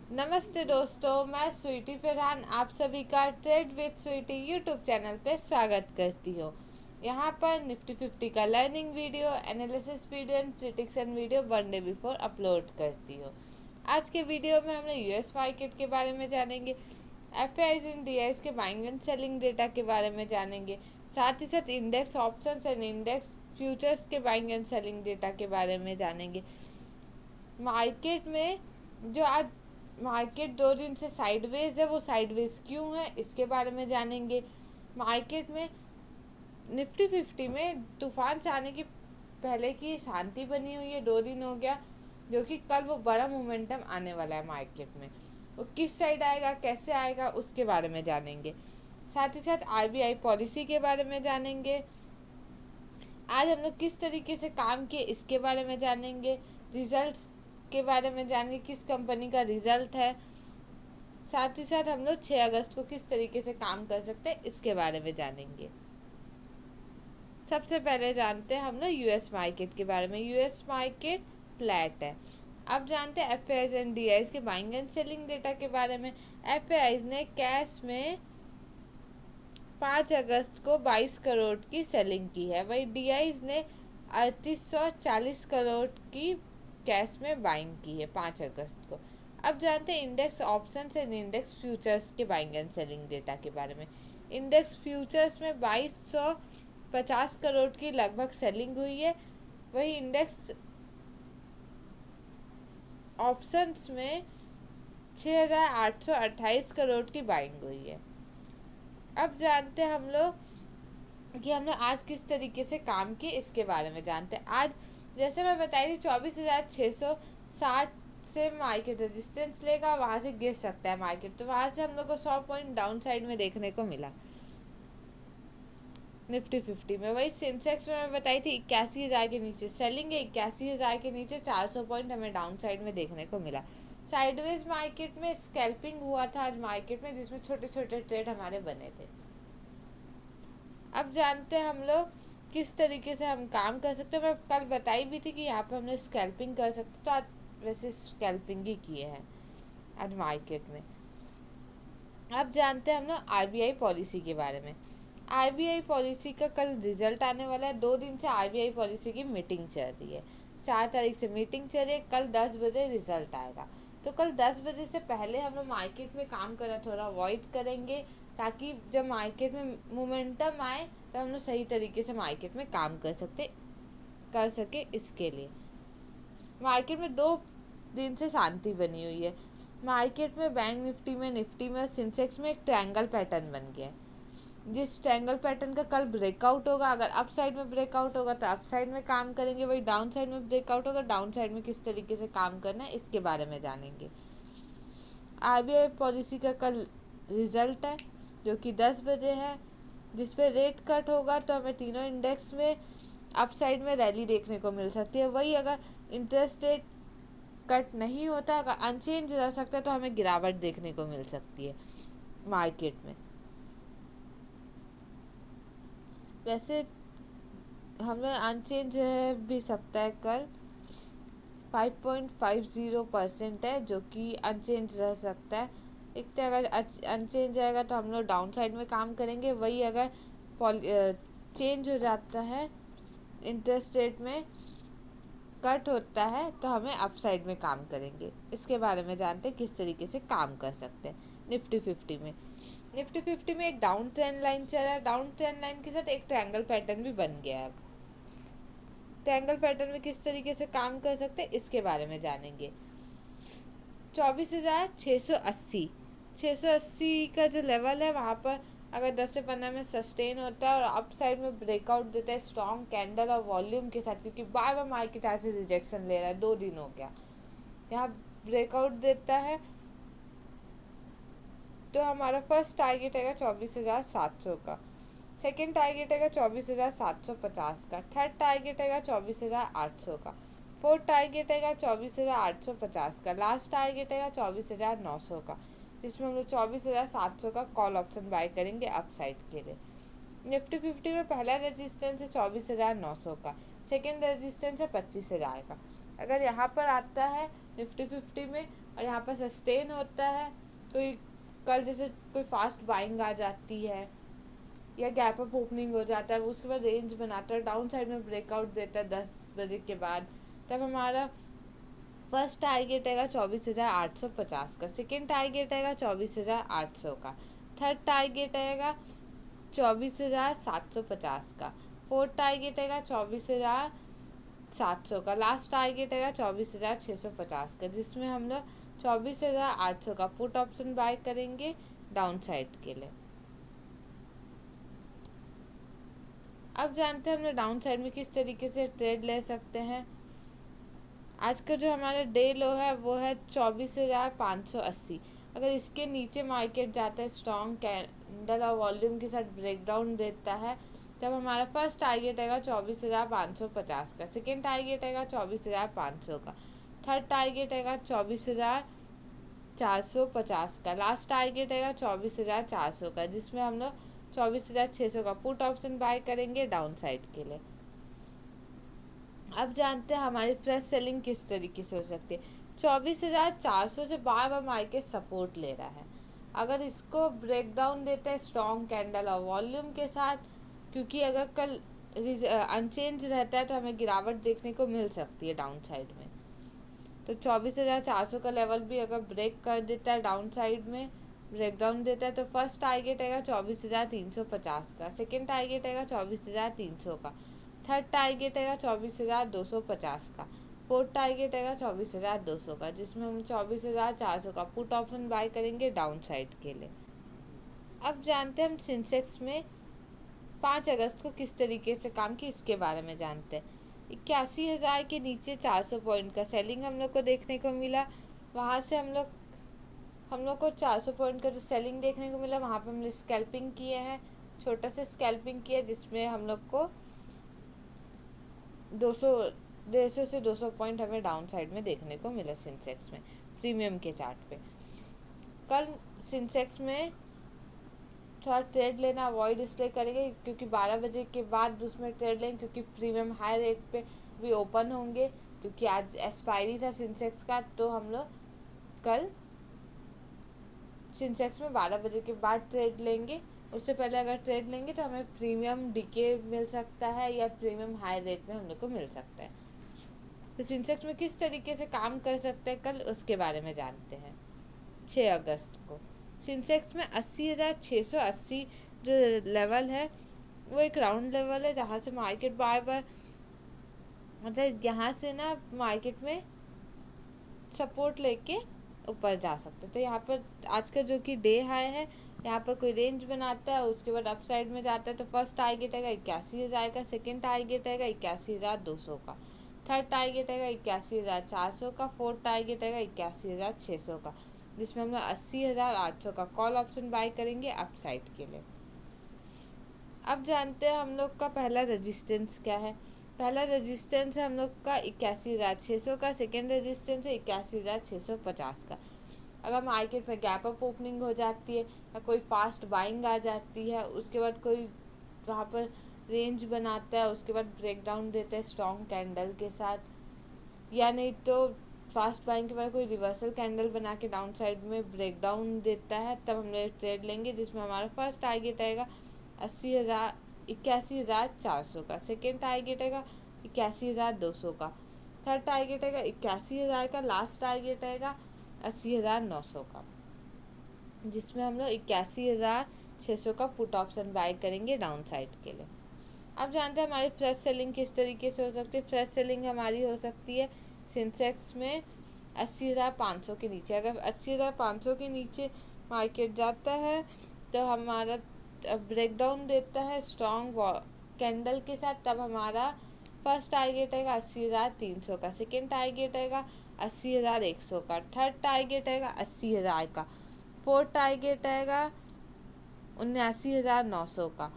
नमस्ते दोस्तों, मैं स्वीटी फरहान आप सभी का trade with Sweety YouTube channel पे स्वागत करती हूँ। यहाँ पर निफ्टी 50 का learning video, analysis video and prediction video one day before upload करती हूँ। आज के वीडियो में हम लोग यूएस मार्केट के बारे में जानेंगे, एफआईआईज एंड डीआईज के बाइंग एंड सेलिंग डेटा के बारे में जानेंगे, साथ ही साथ index options and index futures के बाइंग एंड सेलिंग डेटा के बारे में जानेंगे। मार्केट में जो आज मार्केट 2 दिन से साइडवेज है, वो साइडवेज क्यों है इसके बारे में जानेंगे। मार्केट में निफ्टी 50 में तूफान से आने की पहले की शांति बनी हुई है, 2 दिन हो गया, जो कि कल वो बड़ा मोमेंटम आने वाला है मार्केट में। वो किस साइड आएगा, कैसे आएगा, उसके बारे में जानेंगे। साथ ही साथ आरबीआई पॉलिसी के बारे में जानेंगे। आज हम लोग किस तरीके से काम किए इसके बारे में जानेंगे। रिजल्ट्स के बारे में जानेंगे, किस कंपनी का रिजल्ट है। साथ ही साथ हम लोग 6 अगस्त को किस तरीके से काम कर सकते हैं इसके बारे में जानेंगे। सबसे पहले जानते हैं हम लोग यूएस मार्केट के बारे में। यूएस मार्केट फ्लैट है। अब जानते हैं एफआईआईज एंड डीआईज के बाइंग एंड सेलिंग डेटा के बारे में। एफआईआईज ने कैश में 5 अगस्त को 22 करोड़ की सेलिंग की है, वही डीआईज ने 3840 करोड़ की कैश में बाइंग की है 5 अगस्त को। अब जानते हैं index options and index futures के बाइंग एंड सेलिंग डेटा के बारे में। इंडेक्स फ्यूचर्स में 2250 करोड़ की लगभग सेलिंग हुई है, वही इंडेक्स ऑप्शंस में 6828 करोड़ की बाइंग हुई है। अब जानते हैं हम लोग कि हमने आज किस तरीके से काम किए इसके बारे में जानते हैं। आज जैसे मैं बताई थी 24,660 से मार्केट रेजिस्टेंस लेगा, वहां से गिर सकता है मार्केट, तो वहां से हम लोग को 100 पॉइंट डाउन साइड में देखने को मिला निफ्टी 50 में। वही सेंसेक्स में मैं बताई थी 81,000 के नीचे सेलिंग है, 81,000 के नीचे 400 पॉइंट हमें डाउन साइड में देखने को मिला। साइडवेज मार्केट में स्कैल्पिंग हुआ था आज मार्केट में, जिसमें छोटे छोटे ट्रेड हमारे बने थे। अब जानते हैं हम लोग किस तरीके से हम काम कर सकते हैं। मैं कल बताई भी थी कि यहाँ पे हमने स्कैल्पिंग कर सकते, तो आज वैसे स्कैल्पिंग ही किए हैं आज मार्केट में। अब जानते हैं हम लोग आरबीआई पॉलिसी के बारे में। आरबीआई पॉलिसी का कल रिजल्ट आने वाला है। 2 दिन से आरबीआई पॉलिसी की मीटिंग चल रही है। 4 तारीख से मीटिंग चल रही है, कल 10 बजे रिजल्ट आएगा। तो कल 10 बजे से पहले हम लोग मार्केट में काम करना थोड़ा अवॉइड करेंगे, ताकि जब मार्केट में मोमेंटम आए तो हम लोग सही तरीके से मार्केट में काम कर सके। इसके लिए मार्केट में 2 दिन से शांति बनी हुई है। मार्केट में बैंक निफ्टी में सेंसेक्स में एक ट्रायंगल पैटर्न बन गया है। जिस ट्रायंगल पैटर्न का कल ब्रेकआउट होगा, अगर अप साइड में ब्रेकआउट होगा तो अप साइड में काम करेंगे, वही डाउन साइड में ब्रेकआउट होगा, डाउन साइड में किस तरीके से काम करना है इसके बारे में जानेंगे। आरबीआई पॉलिसी का कल रिजल्ट है जो कि 10 बजे है, जिसपे रेट कट होगा तो हमें तीनों इंडेक्स में अप साइड में रैली देखने को मिल सकती है। वही अगर इंटरेस्ट रेट कट नहीं होता, अगर अनचेंज रह सकता है, तो हमें गिरावट देखने को मिल सकती है मार्केट में। वैसे हमें अनचेंज भी सकता है कल। 5.50% है जो कि अनचेंज रह सकता है। देखते हैं, अगर अनचेंज आएगा तो हम लोग डाउन साइड में काम करेंगे। वही अगर चेंज हो जाता है, इंटरेस्ट रेट में कट होता है, तो हमें अप साइड में काम करेंगे। इसके बारे में जानते हैं किस तरीके से काम कर सकते हैं। निफ्टी 50 में एक डाउन ट्रेंड लाइन चल रहा है। डाउन ट्रेंड लाइन के साथ एक ट्रायंगल पैटर्न भी बन गया है। ट्रायंगल पैटर्न में किस तरीके से काम कर सकते हैं इसके बारे में जानेंगे। 24,680 680 का जो लेवल है, वहां पर अगर 10 से 15 में सस्टेन होता है और अप साइड में ब्रेकआउट देता है स्ट्रॉन्ग कैंडल और वॉल्यूम के साथ, क्योंकि बार बार मार्केट ऐसे रिजेक्शन ले रहा है, 2 दिन हो गया, यहाँ ब्रेकआउट देता है, तो हमारा फर्स्ट टारगेट है 24,700 का, सेकेंड टारगेट है 24,750 का, थर्ड टारगेट है 24,800 का, फोर्थ टारगेट है 24,850 का, लास्ट टारगेट है 24,900 का, जिसमें हम लोग 24,700 का कॉल ऑप्शन बाय करेंगे अप साइड के लिए। निफ्टी 50 में पहला रेजिस्टेंस है 24,900 का, सेकेंड रेजिस्टेंस है 25,000 का। अगर यहाँ पर आता है निफ्टी 50 में और यहाँ पर सस्टेन होता है, कोई कल जैसे कोई फास्ट बाइंग आ जाती है या गैप अप ओपनिंग हो जाता है, उसके बाद रेंज बनाता है, डाउन साइड में ब्रेकआउट देता है 10 बजे के बाद, तब हमारा फर्स्ट टारगेट आएगा 24,850 का, सेकेंड टारगेट आएगा 24,800 का, थर्ड टारगेट आएगा 24,750 का, फोर्थ टारगेट आएगा 24,700 का, लास्ट टारगेट आएगा 24,650 का, जिसमें हम लोग 24,800 का पुट ऑप्शन बाय करेंगे डाउन साइड के लिए। अब जानते हैं हमने डाउन साइड में किस तरीके से ट्रेड ले सकते हैं। आज का जो हमारा डे लो है वो है 24,580। अगर इसके नीचे मार्केट जाता है, स्ट्रॉन्ग कैंडल और वॉल्यूम के साथ ब्रेकडाउन देता है, तब हमारा फर्स्ट टारगेट आएगा 24,550 का, सेकेंड टारगेट आएगा 24,500 का, थर्ड टारगेट आएगा 24,450 का, लास्ट टारगेट आएगा 24,400 का, जिसमें हम लोग 24,600 का पुट ऑप्शन बाय करेंगे डाउन साइड के लिए। अब जानते हैं हमारी फ्रेश सेलिंग किस तरीके से हो सकती है। 24,400 से बार बार मार्केट सपोर्ट ले रहा है, अगर इसको ब्रेकडाउन देते हैं स्ट्रॉन्ग कैंडल और वॉल्यूम के साथ, क्योंकि अगर कल अनचेंज रहता है तो हमें गिरावट देखने को मिल सकती है डाउन साइड में। तो 24,400 का लेवल भी अगर ब्रेक कर देता है, डाउन साइड में ब्रेकडाउन देता है, तो फर्स्ट टारगेट आएगा 24,350 का, सेकेंड टारगेट आएगा 24,300 का, थर्ड टारगेट आएगा 24,250 का, फोर्थ टारगेट आएगा 24,200 का, जिसमें हम 24,400 का पुट ऑप्शन बाय करेंगे डाउन साइड के लिए। अब जानते हैं हम सेंसेक्स में 5 अगस्त को किस तरीके से काम की, इसके बारे में जानते हैं। 81,000 के नीचे 400 पॉइंट का सेलिंग हम लोग को देखने को मिला, वहां से हम लोग को 400 पॉइंट का जो सेलिंग देखने को मिला, वहां पे हमने स्कैल्पिंग किए हैं, छोटा सा स्कैल्पिंग किया, जिसमें हम लोग को 150 से 200 पॉइंट हमें डाउन साइड में देखने को मिला सेंसेक्स में प्रीमियम के चार्ट पे। कल सेंसेक्स में थोड़ा ट्रेड लेना अवॉइड इसलिए करेंगे क्योंकि 12 बजे के बाद उसमें ट्रेड लेंगे, क्योंकि प्रीमियम हाई रेट पे भी ओपन होंगे, क्योंकि आज एक्सपायरी था सेंसेक्स का, तो हम लोग कल सेंसेक्स में 12 बजे के बाद ट्रेड लेंगे। उससे पहले अगर ट्रेड लेंगे तो हमें प्रीमियम डीके मिल सकता है या प्रीमियम हाई रेट में हम लोग को मिल सकता है। तो सेंसेक्स में किस तरीके से काम कर सकते हैं कल, उसके बारे में जानते हैं। 6 अगस्त को सेंसेक्स में 80,680 जो लेवल है वो एक राउंड लेवल है, जहाँ से मार्केट बार बार मतलब यहाँ से ना मार्केट में सपोर्ट लेके ऊपर जा सकते हैं। तो यहाँ पर आज का जो कि डे हाई है, यहाँ पर कोई रेंज बनाता है, उसके बाद अपसाइड में जाता है, तो फर्स्ट टारगेट आएगा 81,000 का, सेकेंड टारगेट आएगा 81,200 का, थर्ड टारगेट आएगा 81,400 का, फोर्थ टारगेट आएगा 81,600 का, जिसमें हम लोग 80,800 का कॉल ऑप्शन बाय करेंगे अपसाइड के लिए। अब जानते हैं हम लोग का पहला रेजिस्टेंस क्या है। पहला रेजिस्टेंस है हम लोग का 81,600 का, सेकेंड रेजिस्टेंस है 81,650 का। अगर मार्केट में गैप अप ओपनिंग हो जाती है या कोई फास्ट बाइंग आ जाती है, उसके बाद कोई वहाँ पर रेंज बनाता है, उसके बाद ब्रेकडाउन देता है स्ट्रॉन्ग कैंडल के साथ, या नहीं तो फास्ट बाइंग के बाद कोई रिवर्सल कैंडल बना के डाउन साइड में ब्रेकडाउन देता है, तब हम लोग ट्रेड लेंगे, जिसमें हमारा फर्स्ट टारगेट आएगा 81,400 का, सेकेंड टारगेट आएगा 81,200 का, थर्ड टारगेट आएगा 81,000 का, लास्ट टारगेट आएगा 80,900 का, जिसमें हम लोग 81,600 का पुट ऑप्शन बाय करेंगे डाउन साइड के लिए। अब जानते हैं हमारी फ्रेश सेलिंग किस तरीके से हो सकती है। फ्रेश सेलिंग हमारी हो सकती है सेंसेक्स में 80,500 के नीचे। अगर 80,500 के नीचे मार्केट जाता है तो हमारा ब्रेकडाउन देता है स्ट्रॉन्ग कैंडल के साथ, तब हमारा फर्स्ट टारगेट आएगा 80,300 का, सेकेंड टारगेट आएगा 80,100 का, थर्ड टारगेट आएगा 80,000 का, फोर्थ टारगेट आएगा 79,900 का,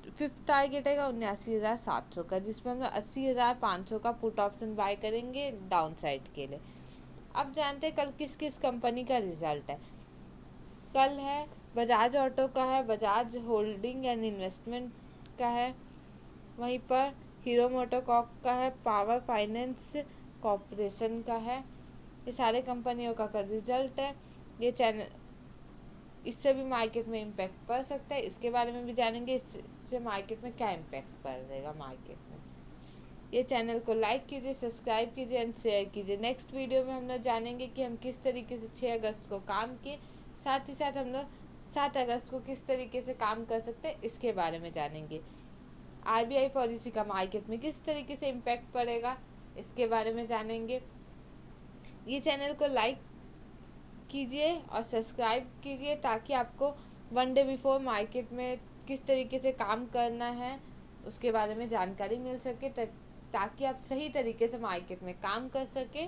फिफ्थ टारगेट आएगा 79,700 का, जिसमें हम 80,500 का पुट ऑप्शन बाय करेंगे डाउन साइड के लिए। अब जानते हैं कल किस किस कंपनी का रिजल्ट है। कल है बजाज ऑटो का है, बजाज होल्डिंग एंड इन्वेस्टमेंट का है, वहीं पर हीरो मोटोकॉर्प का है, पावर फाइनेंस कॉर्पोरेशन का है। ये सारे कंपनियों का रिजल्ट है। ये चैनल, इससे भी मार्केट में इम्पैक्ट पड़ सकता है, इसके बारे में भी जानेंगे, इससे मार्केट में क्या इम्पैक्ट पड़ेगा मार्केट में। ये चैनल को लाइक कीजिए, सब्सक्राइब कीजिए एंड शेयर कीजिए। नेक्स्ट वीडियो में हम लोग जानेंगे कि हम किस तरीके से 6 अगस्त को काम किए, साथ ही साथ हम लोग 7 अगस्त को किस तरीके से काम कर सकते हैं इसके बारे में जानेंगे। आरबीआई पॉलिसी का मार्केट में किस तरीके से इम्पैक्ट पड़ेगा इसके बारे में जानेंगे। ये चैनल को लाइक कीजिए और सब्सक्राइब कीजिए ताकि आपको 1 डे बिफोर मार्केट में किस तरीके से काम करना है उसके बारे में जानकारी मिल सके, ताकि आप सही तरीके से मार्केट में काम कर सके।